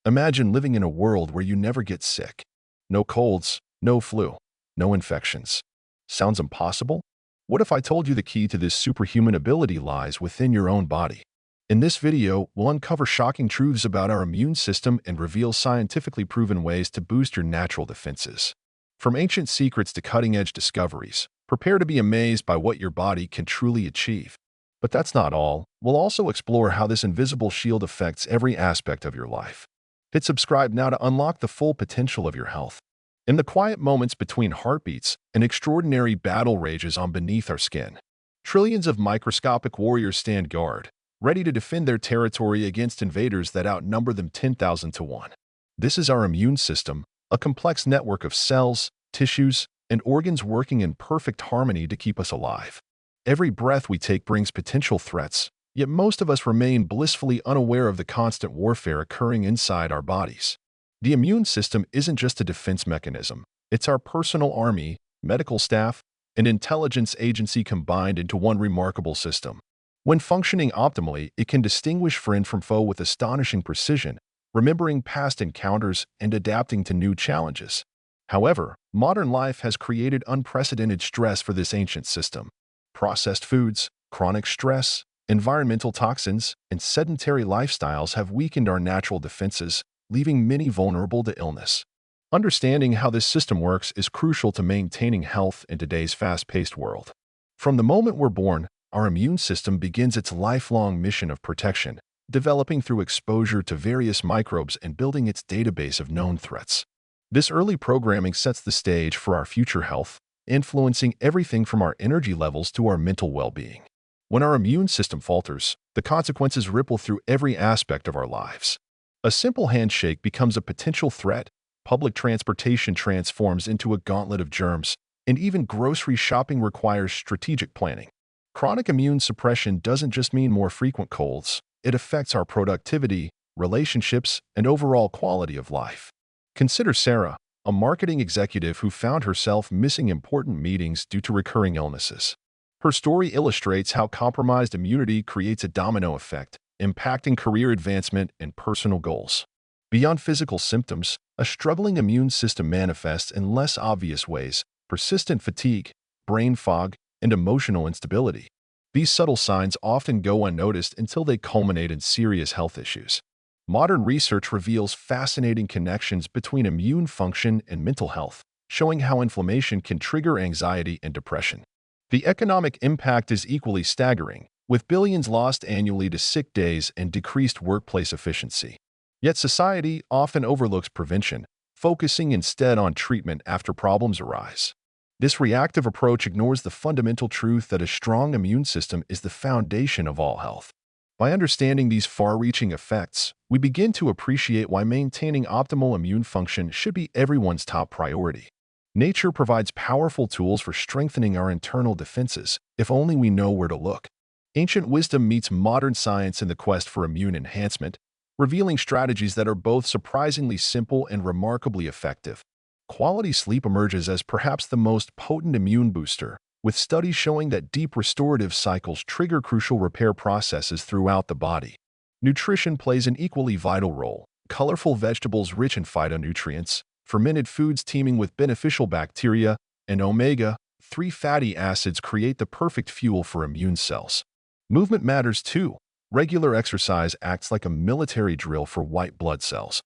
Imagine living in a world where you never get sick. No colds, no flu, no infections. Sounds impossible? What if I told you the key to this superhuman ability lies within your own body? In this video, we'll uncover shocking truths about our immune system and reveal scientifically proven ways to boost your natural defenses. From ancient secrets to cutting-edge discoveries, prepare to be amazed by what your body can truly achieve. But that's not all. We'll also explore how this invisible shield affects every aspect of your life. Hit subscribe now to unlock the full potential of your health. In the quiet moments between heartbeats, an extraordinary battle rages on beneath our skin. Trillions of microscopic warriors stand guard, ready to defend their territory against invaders that outnumber them 10,000 to 1. This is our immune system, a complex network of cells, tissues, and organs working in perfect harmony to keep us alive. Every breath we take brings potential threats, yet most of us remain blissfully unaware of the constant warfare occurring inside our bodies. The immune system isn't just a defense mechanism. It's our personal army, medical staff, and intelligence agency combined into one remarkable system. When functioning optimally, it can distinguish friend from foe with astonishing precision, remembering past encounters and adapting to new challenges. However, modern life has created unprecedented stress for this ancient system. Processed foods, chronic stress, environmental toxins, and sedentary lifestyles have weakened our natural defenses, leaving many vulnerable to illness. Understanding how this system works is crucial to maintaining health in today's fast-paced world. From the moment we're born, our immune system begins its lifelong mission of protection, developing through exposure to various microbes and building its database of known threats. This early programming sets the stage for our future health, influencing everything from our energy levels to our mental well-being. When our immune system falters, the consequences ripple through every aspect of our lives. A simple handshake becomes a potential threat, public transportation transforms into a gauntlet of germs, and even grocery shopping requires strategic planning. Chronic immune suppression doesn't just mean more frequent colds, it affects our productivity, relationships, and overall quality of life. Consider Sarah, a marketing executive who found herself missing important meetings due to recurring illnesses. Her story illustrates how compromised immunity creates a domino effect, impacting career advancement and personal goals. Beyond physical symptoms, a struggling immune system manifests in less obvious ways: persistent fatigue, brain fog, and emotional instability. These subtle signs often go unnoticed until they culminate in serious health issues. Modern research reveals fascinating connections between immune function and mental health, showing how inflammation can trigger anxiety and depression. The economic impact is equally staggering, with billions lost annually to sick days and decreased workplace efficiency. Yet society often overlooks prevention, focusing instead on treatment after problems arise. This reactive approach ignores the fundamental truth that a strong immune system is the foundation of all health. By understanding these far-reaching effects, we begin to appreciate why maintaining optimal immune function should be everyone's top priority. Nature provides powerful tools for strengthening our internal defenses, if only we know where to look. Ancient wisdom meets modern science in the quest for immune enhancement, revealing strategies that are both surprisingly simple and remarkably effective. Quality sleep emerges as perhaps the most potent immune booster, with studies showing that deep restorative cycles trigger crucial repair processes throughout the body. Nutrition plays an equally vital role. Colorful vegetables rich in phytonutrients, fermented foods teeming with beneficial bacteria, and omega-3 fatty acids create the perfect fuel for immune cells. Movement matters too. Regular exercise acts like a military drill for white blood cells,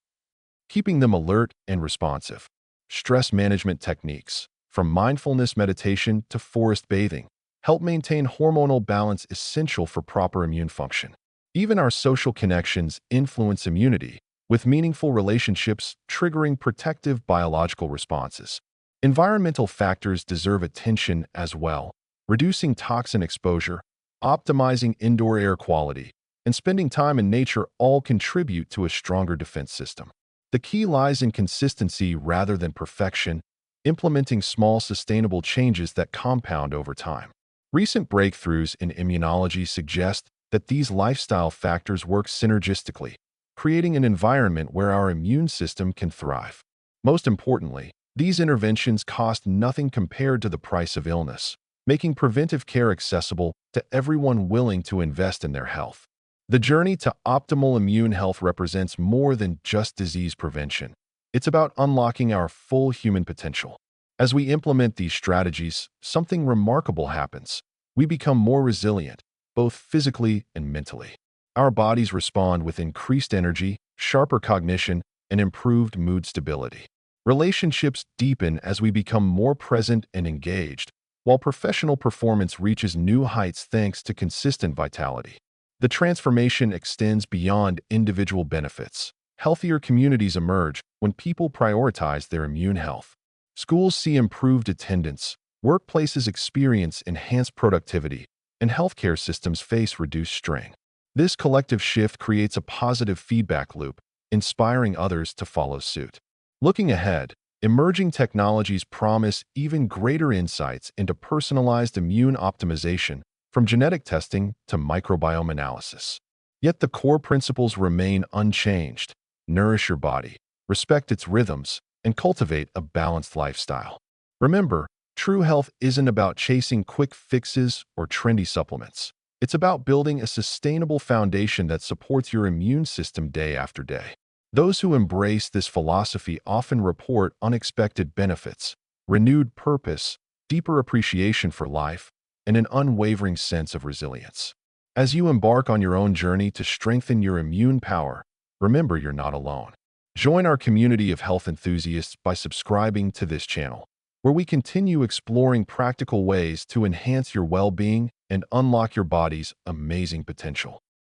keeping them alert and responsive. Stress management techniques, from mindfulness meditation to forest bathing, help maintain hormonal balance essential for proper immune function. Even our social connections influence immunity, with meaningful relationships triggering protective biological responses. Environmental factors deserve attention as well. Reducing toxin exposure, optimizing indoor air quality, and spending time in nature all contribute to a stronger defense system. The key lies in consistency rather than perfection, implementing small sustainable changes that compound over time. Recent breakthroughs in immunology suggest that these lifestyle factors work synergistically, creating an environment where our immune system can thrive. Most importantly, these interventions cost nothing compared to the price of illness, making preventive care accessible to everyone willing to invest in their health. The journey to optimal immune health represents more than just disease prevention. It's about unlocking our full human potential. As we implement these strategies, something remarkable happens. We become more resilient, both physically and mentally. Our bodies respond with increased energy, sharper cognition, and improved mood stability. Relationships deepen as we become more present and engaged, while professional performance reaches new heights thanks to consistent vitality. The transformation extends beyond individual benefits. Healthier communities emerge when people prioritize their immune health. Schools see improved attendance, workplaces experience enhanced productivity, and healthcare systems face reduced strain. This collective shift creates a positive feedback loop, inspiring others to follow suit. Looking ahead, emerging technologies promise even greater insights into personalized immune optimization, from genetic testing to microbiome analysis. Yet the core principles remain unchanged. Nourish your body, respect its rhythms, and cultivate a balanced lifestyle. Remember, true health isn't about chasing quick fixes or trendy supplements. It's about building a sustainable foundation that supports your immune system day after day. Those who embrace this philosophy often report unexpected benefits, renewed purpose, deeper appreciation for life, and an unwavering sense of resilience. As you embark on your own journey to strengthen your immune power, remember you're not alone. Join our community of health enthusiasts by subscribing to this channel, where we continue exploring practical ways to enhance your well-being and unlock your body's amazing potential.